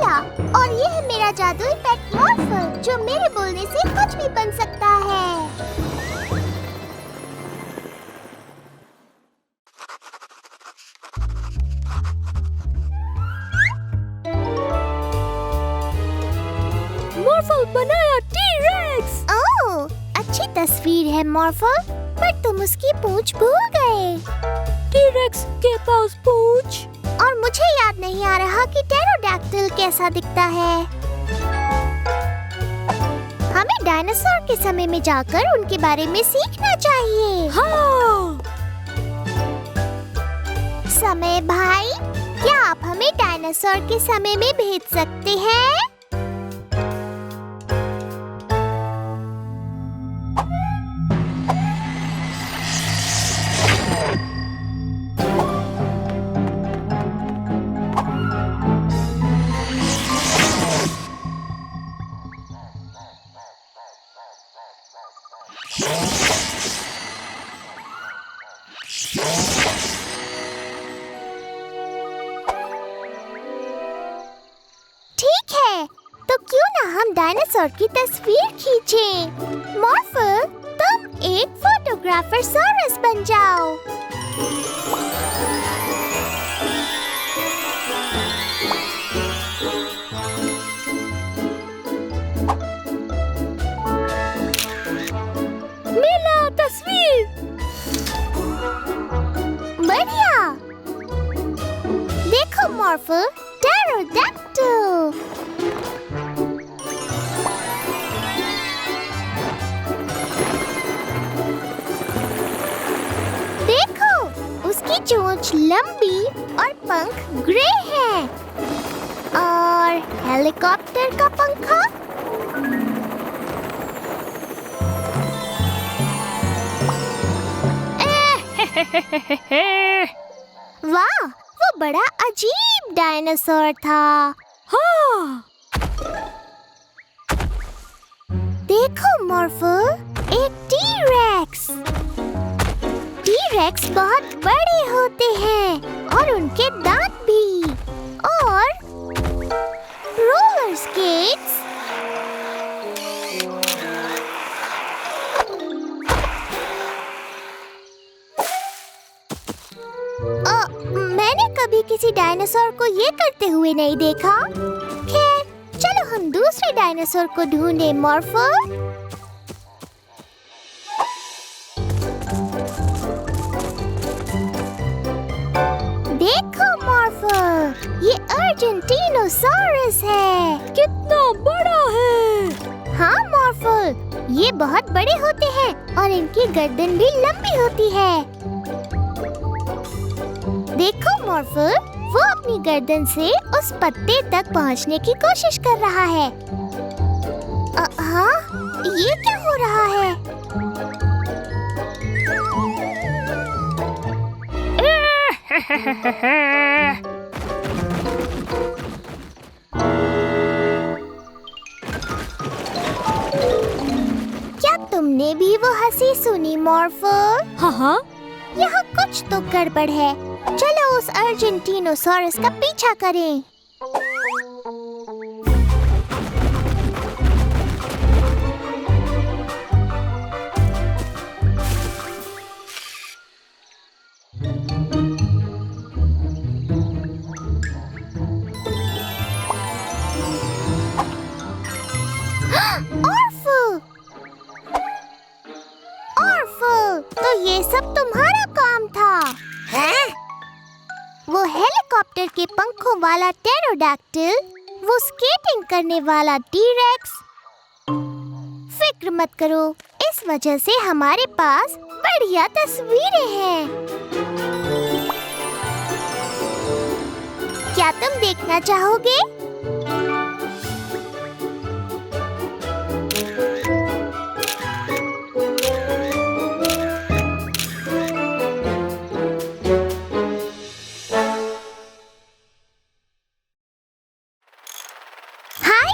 बढ़िया। और ये है मेरा जादुई पेट मॉर्फल जो मेरे बोलने से कुछ भी बन सकता है। मॉर्फल बनाया टी-रेक्स। ओह, अच्छी तस्वीर है मॉर्फल, पर तुम उसकी पूंछ भूल गए। टी-रेक्स के पास पूंछ। और मुझे याद नहीं आ रहा कि टेरोडैक्टिल कैसा दिखता है। हमें डायनासोर के समय में जाकर उनके बारे में सीखना चाहिए। हाँ। समय भाई, क्या आप हमें डायनासोर के समय में भेज सकते हैं? ठीक है, तो क्यों ना हम डायनासोर की तस्वीर खींचें। मॉर्फल, तुम एक फोटोग्राफर सॉरस बन जाओ। मिला तस्वीर। बढ़िया। देखो मॉर्फल, टेरोडैक्टिल। देखो, उसकी चोंच लंबी और पंख ग्रे हैं। और हेलीकॉप्टर का पंखा? वाह, वो बड़ा अजीब डायनासोर था। हाँ। देखो मॉर्फल, एक टी-रेक्स। टी-रेक्स बहुत बड़े होते हैं और उनके दांत भी। और रोलर स्केट्स। मैंने कभी किसी डायनासोर को ये करते हुए नहीं देखा। खैर, चलो हम दूसरे डायनासोर को ढूंढें मॉर्फल। देखो मॉर्फल, ये अर्जेंटीनोसॉरस है। कितना बड़ा है। हाँ मॉर्फल, ये बहुत बड़े होते हैं और इनकी गर्दन भी लंबी होती है। देखो मॉर्फल, वो अपनी गर्दन से उस पत्ते तक पहुंचने की कोशिश कर रहा है। हाँ, ये क्या हो रहा है? क्या तुमने भी वो हंसी सुनी मॉर्फल? हाँ। यहाँ कुछ तो गड़बड़ है। चलो उस अर्जेंटीनोसॉरस का पीछा करें। ऑर्फल, तो ये सब तुम्हारा काम था। हैं? वो हेलीकॉप्टर के पंखों वाला टेरोडैक्टिल, वो स्केटिंग करने वाला टी-रेक्स। फिक्र मत करो, इस वजह से हमारे पास बढ़िया तस्वीरें हैं। क्या तुम देखना चाहोगे?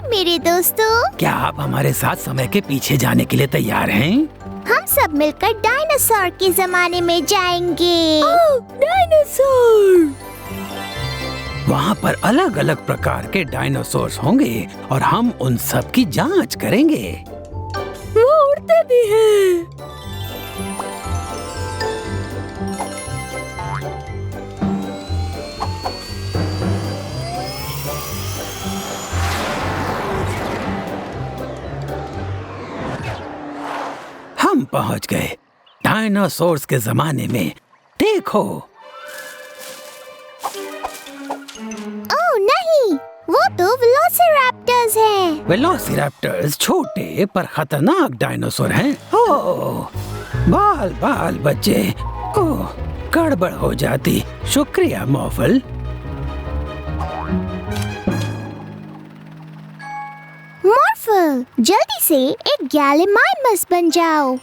मेरे दोस्तों, क्या आप हमारे साथ समय के पीछे जाने के लिए तैयार हैं? हम सब मिलकर डायनासोर के जमाने में जाएंगे। डायनासोर! वहाँ पर अलग अलग प्रकार के डायनासोर्स होंगे और हम उन सब की जांच करेंगे। वो उड़ते भी हैं। हम पहुँच गए डायनासोर्स के जमाने में। देखो। ओह नहीं, वो तो वेलोसिरैप्टर्स हैं। वेलोसिरैप्टर्स छोटे पर खतरनाक डायनासोर हैं। ओह, बाल बाल बच्चे। ओह, गड़बड़ हो जाती। शुक्रिया मॉफल। मॉर्फल, जल्दी से एक गैलीमाइमस बन जाओ।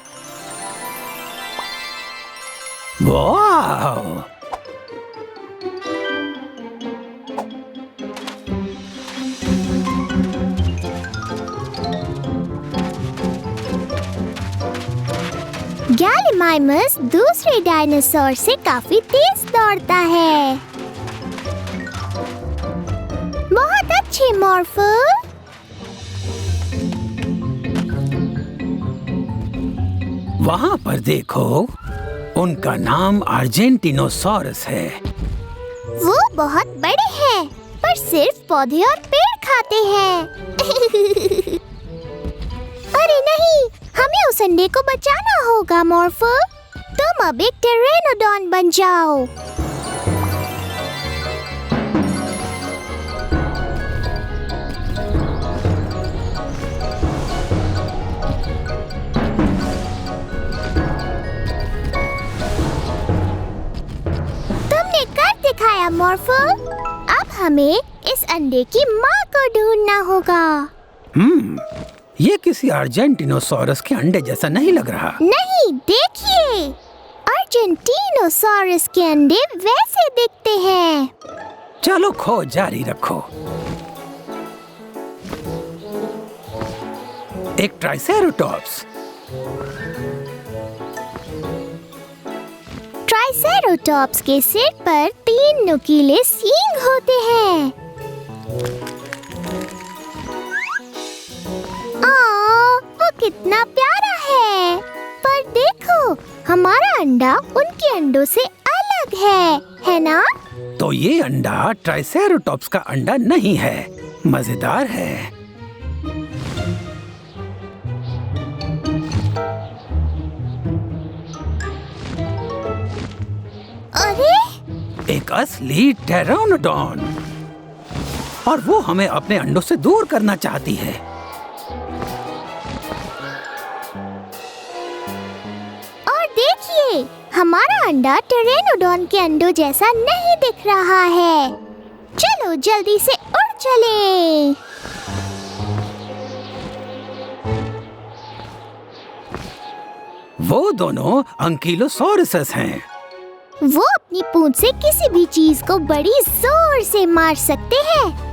वाह! गैलीमाइमस दूसरे डायनासोर से काफी तेज दौड़ता है। बहुत अच्छे मॉर्फल। वहाँ पर देखो, उनका नाम अर्जेंटिनोसॉरस है। वो बहुत बड़े हैं, पर सिर्फ पौधे और पेड़ खाते हैं। अरे नहीं, हमें उस अंडे को बचाना होगा मॉर्फल। तुम अब एक टेरेनोडॉन बन जाओ। तुमने कर दिखाया मॉर्फल। अब हमें इस अंडे की माँ को ढूंढना होगा। ये किसी अर्जेंटिनोसॉरस के अंडे जैसा नहीं लग रहा। नहीं, देखिए, अर्जेंटिनोसॉरस के अंडे वैसे दिखते हैं। चलो खोज जारी रखो। एक ट्राइसेरोटॉप्स। ट्राइसेरोटॉप्स के सिर पर 3 नुकीले सींग होते हैं। वो कितना प्यारा है। पर देखो, हमारा अंडा उनके अंडों से अलग है ना? तो ये अंडा ट्राइसेरोटॉप्स का अंडा नहीं है। मजेदार है। अरे, एक असली टेरोनोडॉन। और वो हमें अपने अंडों से दूर करना चाहती है। और देखिए, हमारा अंडा टेरेनोडॉन के अंडों जैसा नहीं दिख रहा है। चलो जल्दी से उड़ चलें। वो दोनों अंकीलोसॉरस हैं। वो अपनी पूंछ से किसी भी चीज को बड़ी जोर से मार सकते हैं।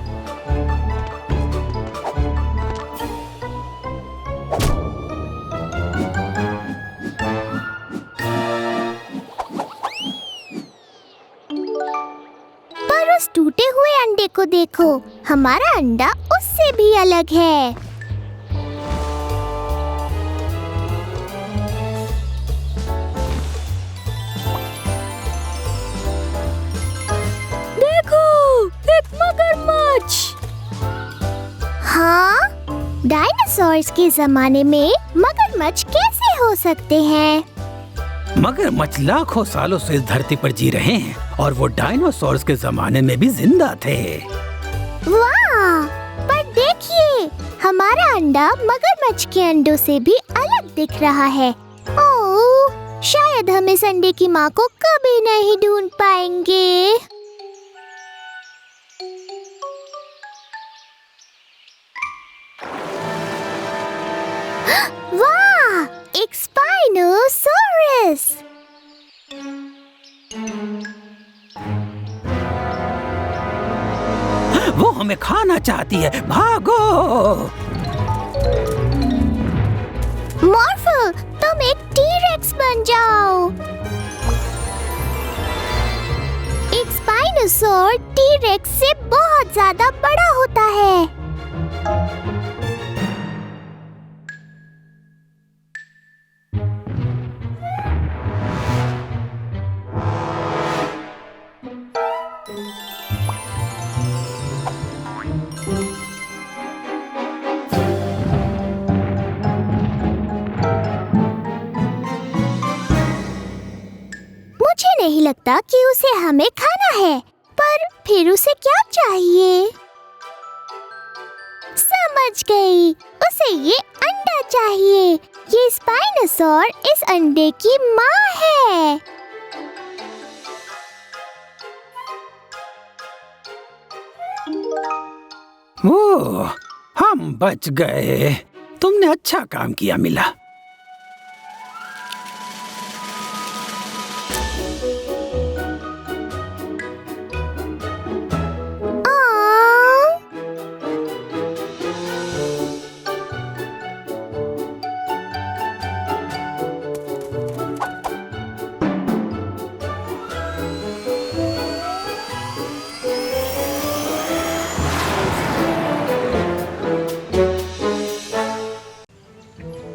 पर उस टूटे हुए अंडे को देखो, हमारा अंडा उससे भी अलग है। हाँ, डायनासोर्स के जमाने में मगरमच्छ कैसे हो सकते हैं? मगरमच्छ लाखों सालों से इस धरती पर जी रहे हैं और वो डायनासोर्स के जमाने में भी जिंदा थे। वाह! पर देखिए, हमारा अंडा मगरमच्छ के अंडों से भी अलग दिख रहा है। ओह, शायद हम इस अंडे की माँ को कभी नहीं ढूंढ पाएंगे। वाह! एक स्पाइनोसॉरस। वो हमें खाना चाहती है। भागो! मॉर्फल, तुम एक टी-रेक्स बन जाओ। एक स्पाइन डायनासोर टी-रेक्स से बहुत ज्यादा बड़ा होता है। मुझे नहीं लगता कि उसे हमें खाना है, पर फिर उसे क्या चाहिए? समझ गई, उसे ये अंडा चाहिए। ये स्पाइनोसॉर इस अंडे की माँ है। ओह, हम बच गए। तुमने अच्छा काम किया मिला।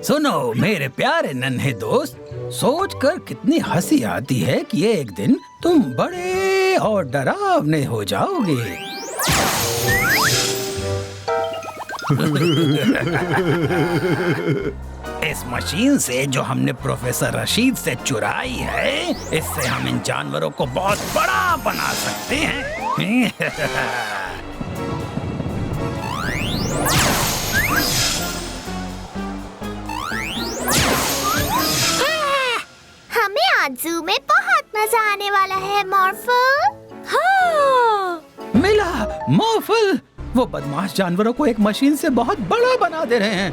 सुनो मेरे प्यारे नन्हे दोस्त, सोचकर कितनी हंसी आती है कि एक दिन तुम बड़े और डरावने हो जाओगे। इस मशीन से जो हमने प्रोफेसर रशीद से चुराई है, इससे हम इन जानवरों को बहुत बड़ा बना सकते हैं। हमें आज जू में बहुत मजा आने वाला है मॉर्फो। हाँ, मिला मॉर्फल, वो बदमाश जानवरों को एक मशीन से बहुत बड़ा बना दे रहे हैं।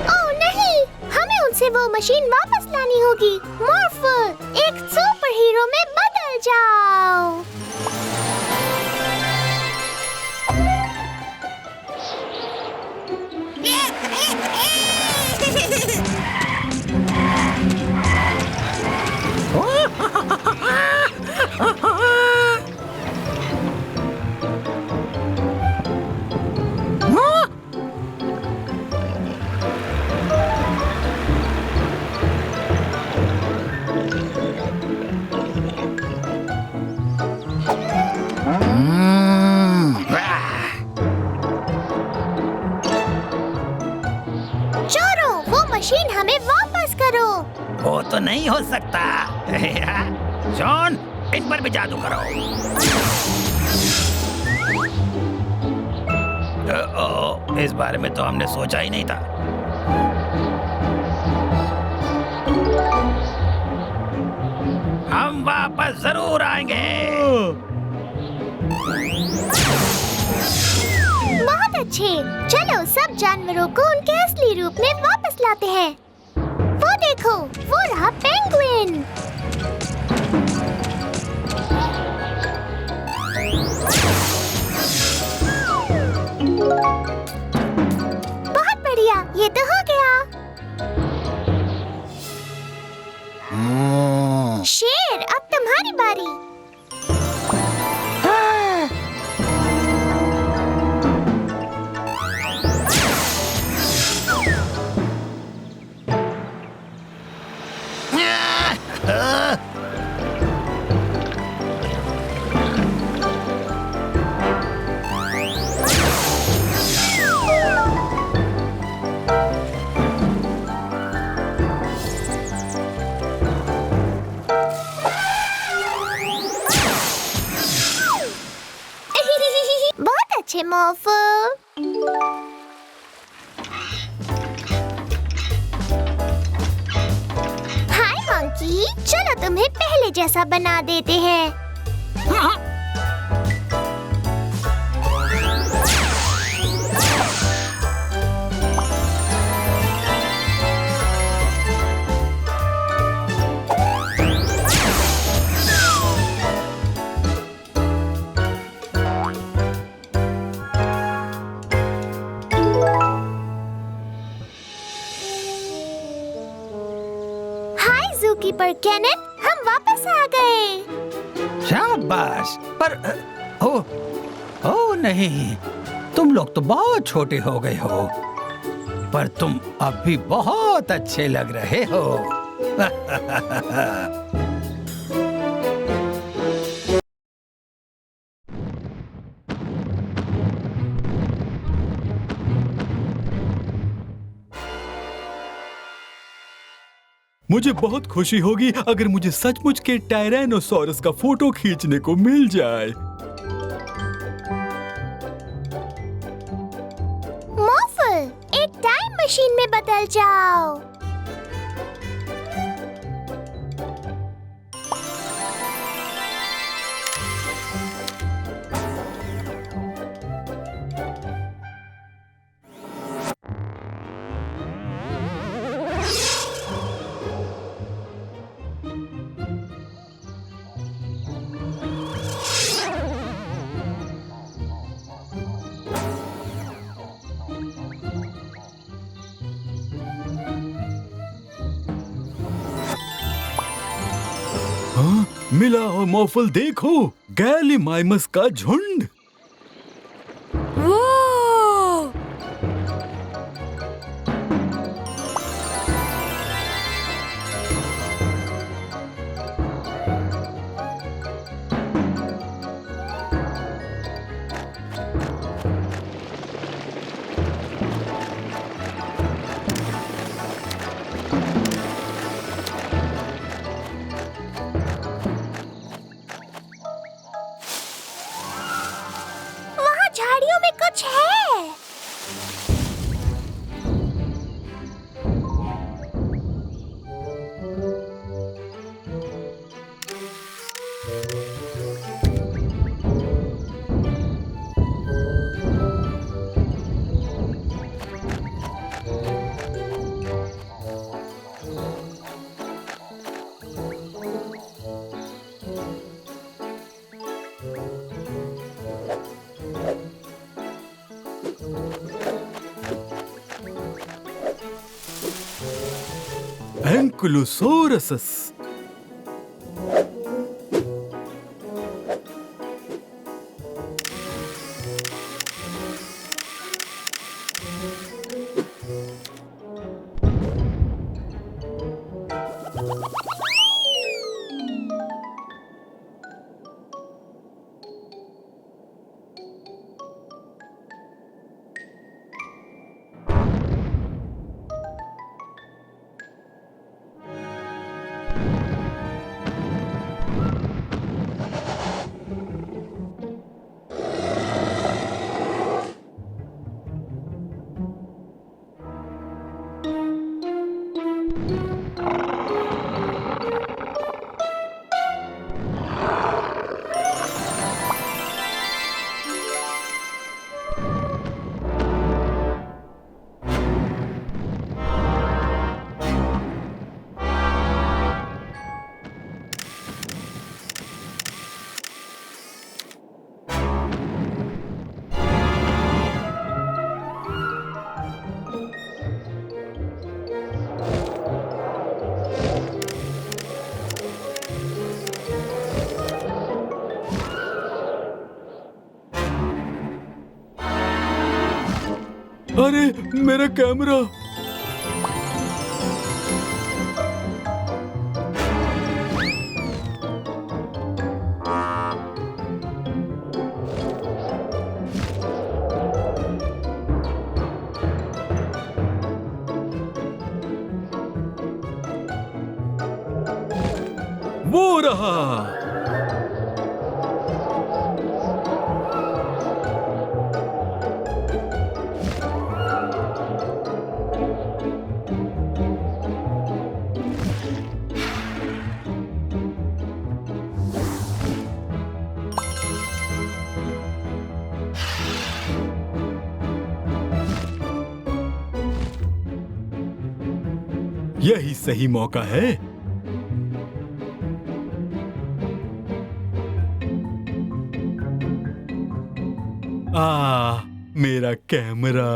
ओह नहीं, हमें उनसे वो मशीन वापस लानी होगी। मॉर्फो, एक सुपर हीरो में बदल जाओ। चोरों, वो मशीन हमें वापस करो। वो तो नहीं हो सकता। जॉन, इन पर भी जादू करो। इस बारे में तो हमने सोचा ही नहीं था। हम वापस जरूर आएंगे। बहुत अच्छे, चलो सब जानवरों को उनके असली रूप में वापस लाते हैं। वो देखो, वो रहा पेंगुइन। बहुत बढ़िया, ये तो हो गया। शेर, अब तुम्हारी बारी। बहुत अच्छे मॉर्फो। हाय मंकी, चलो तुम्हें पहले जैसा बना देते हैं। ज़ूकीपर केनेथ, हम वापस आ गए। शाबाश। पर ओ नहीं, तुम लोग तो बहुत छोटे हो गए हो, पर तुम अब भी बहुत अच्छे लग रहे हो। मुझे बहुत खुशी होगी अगर मुझे सचमुच के टायरेनोसॉरस का फोटो खींचने को मिल जाए। मॉफल, एक टाइम मशीन में बदल जाओ। हाँ, मिला हो मॉफल, देखो गैलीमाइमस का झुंड। वो वहाँ झाड़ियों में कुछ है। एंकुलोसोरस। अरे मेरा कैमरा। वो रहा। यही सही मौका है। मेरा कैमरा।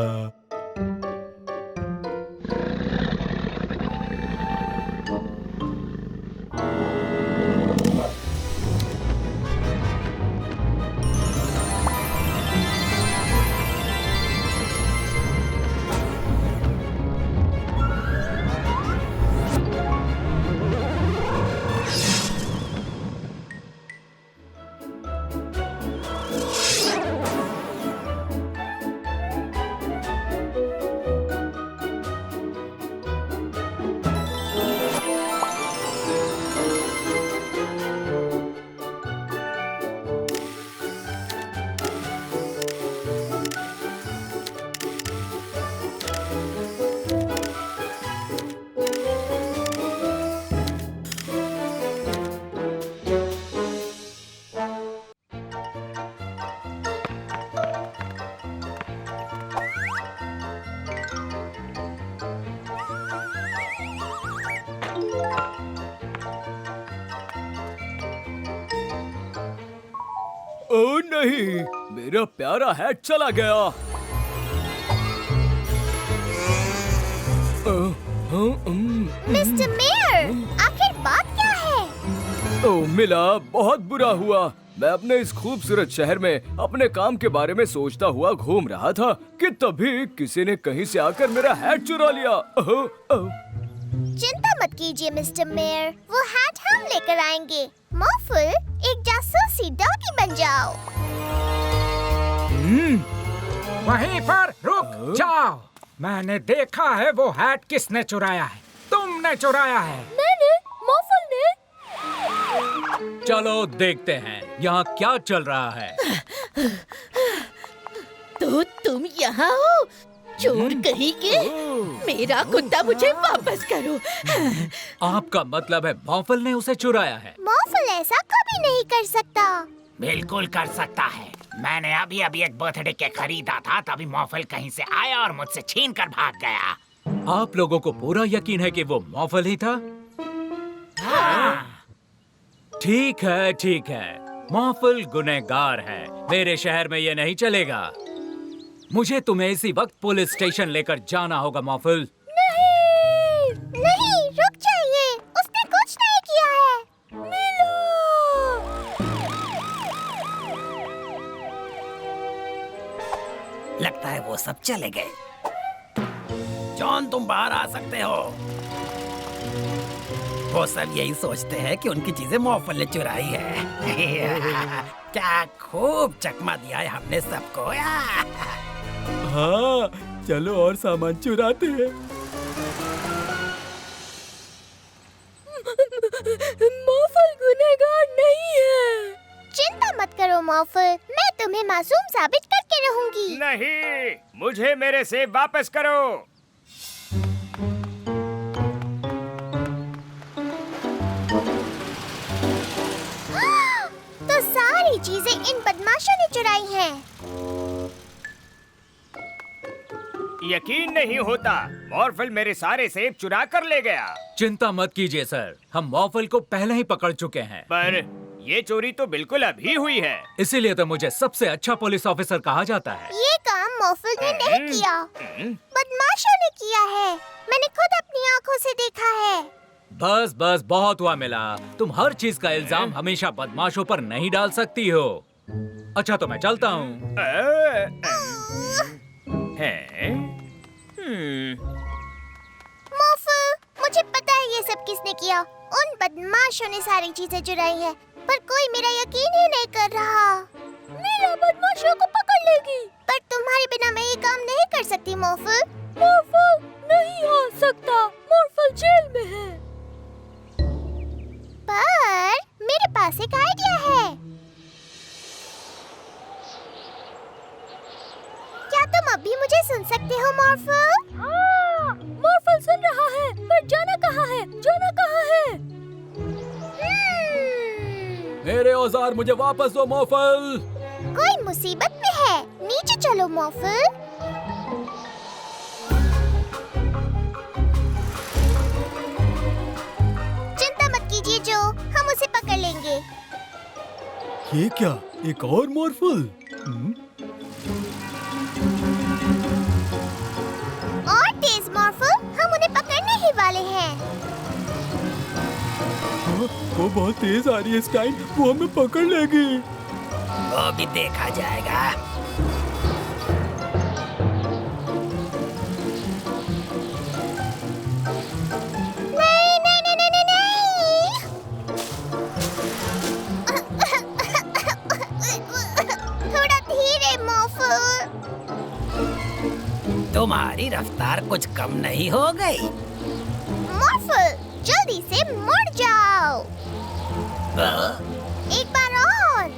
नहीं, मेरा प्यारा हैट चला गया। मिस्टर मेयर, आखिर बात क्या है? ओह मिला, बहुत बुरा हुआ। मैं अपने इस खूबसूरत शहर में अपने काम के बारे में सोचता हुआ घूम रहा था कि तभी किसी ने कहीं से आकर मेरा हैट चुरा लिया। चिंता मत कीजिए मिस्टर मेयर, वो हैट हम लेकर आएंगे। मॉर्फल, एक जासूसी डॉगी बन जाओ। वहीं पर रुक जाओ। मैंने देखा है वो हैट किसने चुराया है। तुमने चुराया है। मैंने, मॉर्फल ने। चलो देखते हैं यहाँ क्या चल रहा है। तो तुम यहाँ हो, चोर कहीं के। मेरा कुत्ता मुझे वापस करो। आपका मतलब है मॉर्फल ने उसे चुराया है? मॉर्फल ऐसा कभी नहीं कर सकता। बिल्कुल कर सकता है। मैंने अभी अभी एक बर्थडे केक खरीदा था, तभी मॉर्फल कहीं से आया और मुझसे छीन कर भाग गया। आप लोगों को पूरा यकीन है कि वो मॉर्फल ही था? हाँ। ठीक है, ठीक है। मॉर्फल गुनहगार है। मेरे शहर में ये नहीं चलेगा। मुझे तुम्हें इसी वक्त पुलिस स्टेशन लेकर जाना होगा मॉर्फल। नहीं, नहीं, रुक जाइए। उसने कुछ नहीं किया है। मिलो। लगता है वो सब चले गए। जॉन, तुम बाहर आ सकते हो। वो सब यही सोचते हैं कि उनकी चीजें मॉर्फल ने चुराई है। क्या खूब चकमा दिया है हमने सबको। हाँ, चलो और सामान चुराते हैं। मॉर्फल गुनहगार नहीं है। चिंता मत करो मॉर्फल, मैं तुम्हें मासूम साबित करके रहूंगी। नहीं, मुझे मेरे सेब वापस करो। तो सारी चीजें इन बदमाशों ने चुराई हैं। यकीन नहीं होता, मॉर्फल मेरे सारे सेब चुरा कर ले गया। चिंता मत कीजिए सर, हम मॉर्फल को पहले ही पकड़ चुके हैं। पर ये चोरी तो बिल्कुल अभी हुई है। इसीलिए तो मुझे सबसे अच्छा पुलिस ऑफिसर कहा जाता है। ये काम मॉर्फल ने नहीं किया, बदमाशों ने किया है। मैंने खुद अपनी आंखों से देखा है। बस बस, बहुत हुआ मिला। तुम हर चीज का इल्जाम हमेशा बदमाशों पर नहीं डाल सकती हो। अच्छा तो मैं चलता हूँ। मॉर्फल, मुझे पता है ये सब किसने किया। उन बदमाशों ने सारी चीजें चुराई हैं, पर कोई मेरा यकीन ही नहीं कर रहा। मेरा बदमाशों को पकड़ लेगी। पर तुम्हारे बिना मैं ये काम नहीं कर सकती मॉर्फल। मॉर्फल नहीं आ सकता, मॉर्फल जेल में है। पर मेरे पास एक आइडिया है। क्या तुम अभी मुझे सुन सकते हो मॉर्फल? हाँ, मॉर्फल सुन रहा है, पर जाना कहाँ है? जाना कहाँ है? मेरे औजार मुझे वापस दो मॉर्फल। कोई मुसीबत में है। नीचे चलो मॉर्फल। चिंता मत कीजिए जो, हम उसे पकड़ लेंगे। ये क्या, एक और मॉर्फल? और तेज मॉर्फल, हम उन्हें पकड़ने ही वाले हैं। वो बहुत तेज आ रही है इस टाइम, वो हमें पकड़ लेगी। वो भी देखा जाएगा। नहीं नहीं नहीं नहीं नहीं, थोड़ा धीरे मॉर्फल। तुम्हारी रफ्तार कुछ कम नहीं हो गई? मॉर्फल, जल्दी से मुड़ जाओ। एक बार और।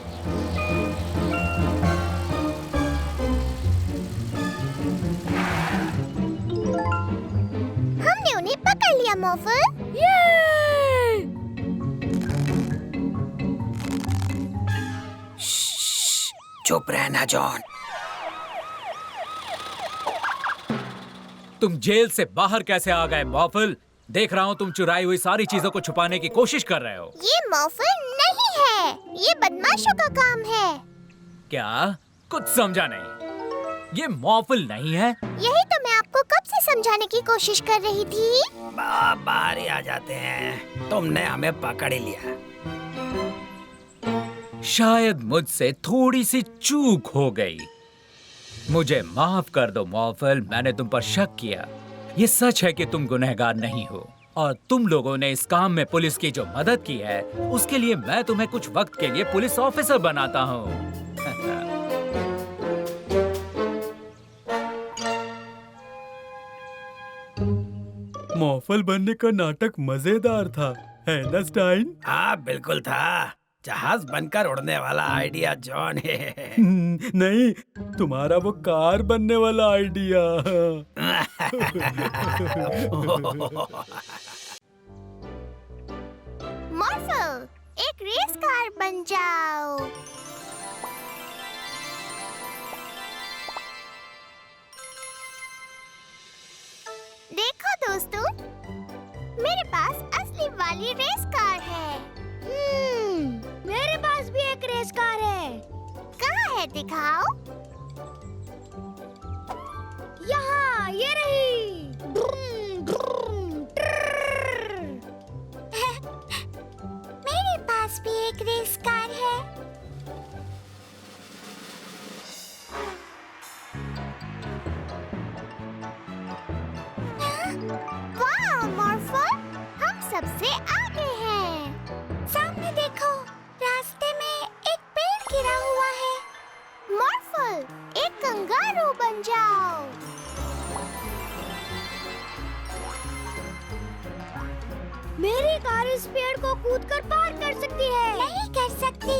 हमने उन्हें पकड़ लिया मॉर्फल। चुप रहना जॉन। तुम जेल से बाहर कैसे आ गए मॉर्फल? देख रहा हूँ तुम चुराई हुई सारी चीजों को छुपाने की कोशिश कर रहे हो। ये मॉर्फल नहीं है, ये बदमाशों का काम है। क्या? कुछ समझा नहीं। ये मॉफल नहीं है। यही तो मैं आपको कब से समझाने की कोशिश कर रही थी। बाहर ही आ जाते हैं, तुमने हमें पकड़ ही लिया। शायद मुझसे थोड़ी सी चूक हो गई। मुझे माफ कर दो मॉफल, मैंने तुम पर शक किया। ये सच है कि तुम गुनहगार नहीं हो और तुम लोगों ने इस काम में पुलिस की जो मदद की है उसके लिए मैं तुम्हें कुछ वक्त के लिए पुलिस ऑफिसर बनाता हूँ। मॉफल बनने का नाटक मजेदार था, है ना स्टाइन? हाँ बिल्कुल था। जहाज बनकर उड़ने वाला आइडिया जॉन है। नहीं, तुम्हारा वो कार बनने वाला आइडिया। मॉर्फल, एक रेस कार बन जाओ। देखो दोस्तों, मेरे पास असली वाली रेस कार है। मेरे पास भी एक रेस कार है। कहाँ है, दिखाओ। यहाँ, ये रही। मेरे पास भी एक रेस कार है। वाह मॉर्फल, हम सबसे आगे हैं। सामने देखो, रास्ते में एक पेड़ गिरा हुआ है। मॉर्फल, एक कंगारू बन जाओ। मेरी कार इस पेड़ को कूदकर पार कर सकती है। नहीं कर सकती।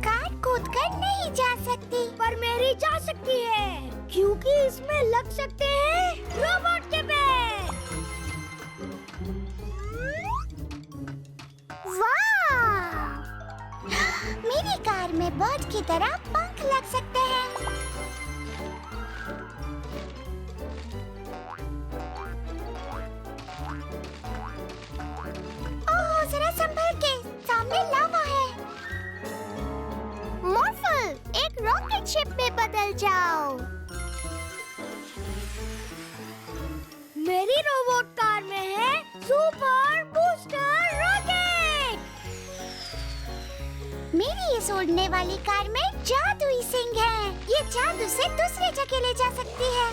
कार कूदकर नहीं जा सकती, पर मेरी जा सकती है, क्योंकि इसमें लग सकते हैं रोबोट के पैर। वाह! मेरी कार में बर्ड की तरह पंख लग सकते हैं। ओह, जरा संभल के, सामने लावा है। मॉर्फल, एक रॉकेट शिप में बदल जाओ। मेरी रोबोट कार में है सुपर बूस्टर रॉकेट। मेरी इस उड़ने वाली कार में जादुई सिंह है। ये जादू से दूसरी जगह ले जा सकती है।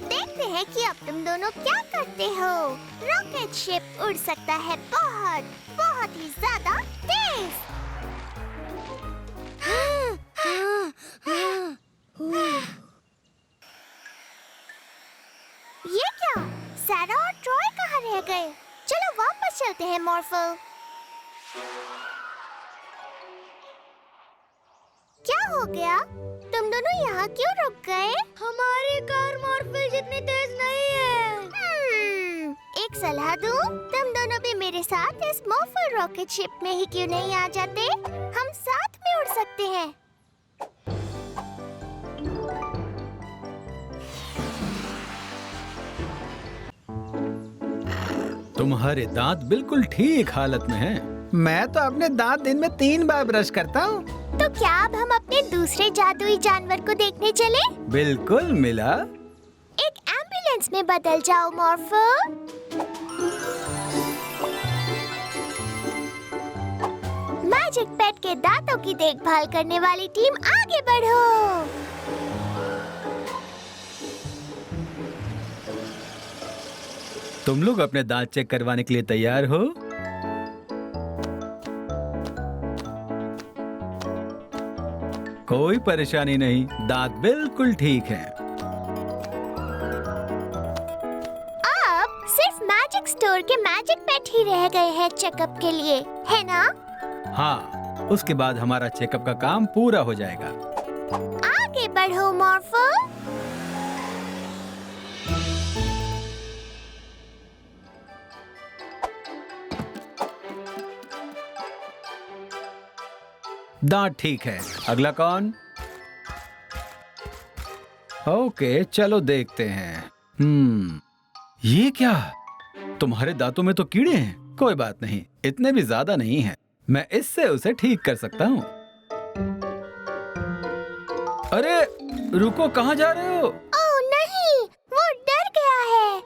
देखते हैं कि अब तुम दोनों क्या करते हो। रॉकेट शिप उड़ सकता है बहुत बहुत ही ज्यादा तेज। ये क्या? सारा और ट्रॉय कहाँ रह गए? चलो वापस चलते हैं मॉर्फल। क्या हो गया? तुम दोनों यहाँ क्यों रुक गए? हमारी कार मॉर्फल जितनी तेज नहीं है। एक सलाह दूं? तुम दोनों भी मेरे साथ इस मॉर्फल रॉकेट शिप में ही क्यों नहीं आ जाते? हम साथ में उड़ सकते हैं। तुम्हारे दांत बिल्कुल ठीक हालत में हैं। मैं तो अपने दांत दिन में 3 बार ब्रश करता हूँ। तो क्या अब हम अपने दूसरे जादुई जानवर को देखने चले? बिल्कुल मिला। एक एम्बुलेंस में बदल जाओ मॉर्फल। मैजिक पेट के दांतों की देखभाल करने वाली टीम आगे बढ़ो। तुम लोग अपने दांत चेक करवाने के लिए तैयार हो? कोई परेशानी नहीं, दांत बिल्कुल ठीक हैं। अब सिर्फ मैजिक स्टोर के मैजिक पेट ही रह गए हैं चेकअप के लिए, है ना? हाँ, उसके बाद हमारा चेकअप का काम पूरा हो जाएगा। आगे बढ़ो मॉर्फल। दांत ठीक है। अगला कौन? ओके, चलो देखते हैं। ये क्या? तुम्हारे दांतों में तो कीड़े हैं। कोई बात नहीं, इतने भी ज्यादा नहीं हैं। मैं इससे उसे ठीक कर सकता हूँ। अरे रुको, कहाँ जा रहे हो? ओह नहीं, वो डर गया है।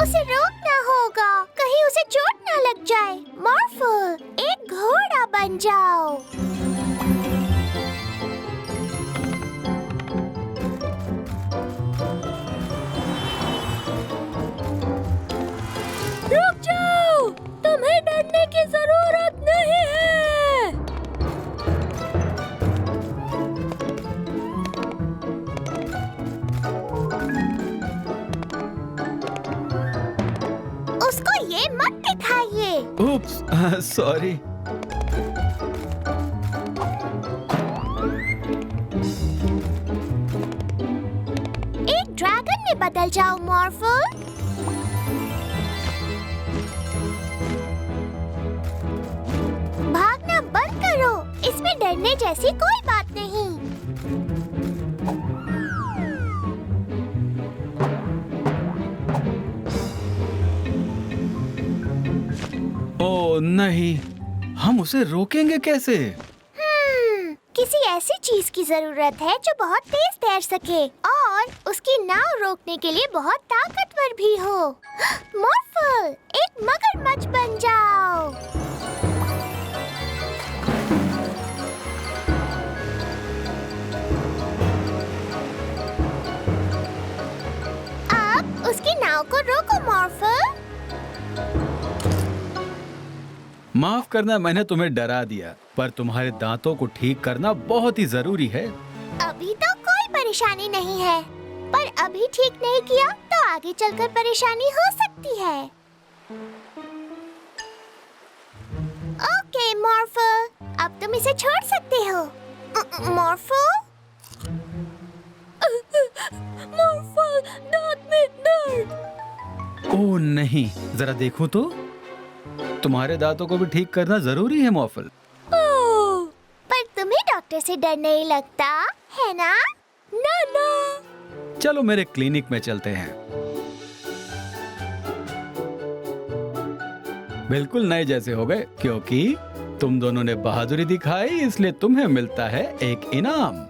उसे रोकना होगा, कहीं उसे चोट ना लग जाए। मॉर्फल, एक घोड़ा बन जाओ। रुक जाओ, तुम्हें डरने की जरूरत नहीं है। उसको ये मत दिखाइए। उप्स, सॉरी। एक ड्रैगन में बदल जाओ मॉर्फल। भागना बंद करो, इसमें डरने जैसी कोई बात नहीं। ओ नहीं, हम उसे रोकेंगे कैसे? किसी ऐसी चीज की जरूरत है जो बहुत तेज तैर सके और उसकी नाव रोकने के लिए बहुत ताकतवर भी हो। मॉर्फल, एक मगरमच्छ बन जाओ। अब उसकी नाव को रोको मॉर्फल। माफ करना, मैंने तुम्हें डरा दिया, पर तुम्हारे दांतों को ठीक करना बहुत ही जरूरी है। अभी तो कोई परेशानी नहीं है, पर अभी ठीक नहीं किया तो आगे चलकर परेशानी हो सकती है। ओके मॉर्फल, अब तुम इसे छोड़ सकते हो। मॉर्फल? मॉर्फल, दांत में दर्द। ओह नहीं, जरा देखूं तो। तुम्हारे दांतों को भी ठीक करना जरूरी है मॉर्फल। ओह, पर तुम्हें डॉक्टर से डर नहीं लगता है ना? ना ना। चलो मेरे क्लिनिक में चलते हैं। बिल्कुल नए जैसे हो गए, क्योंकि तुम दोनों ने बहादुरी दिखाई, इसलिए तुम्हें मिलता है एक इनाम।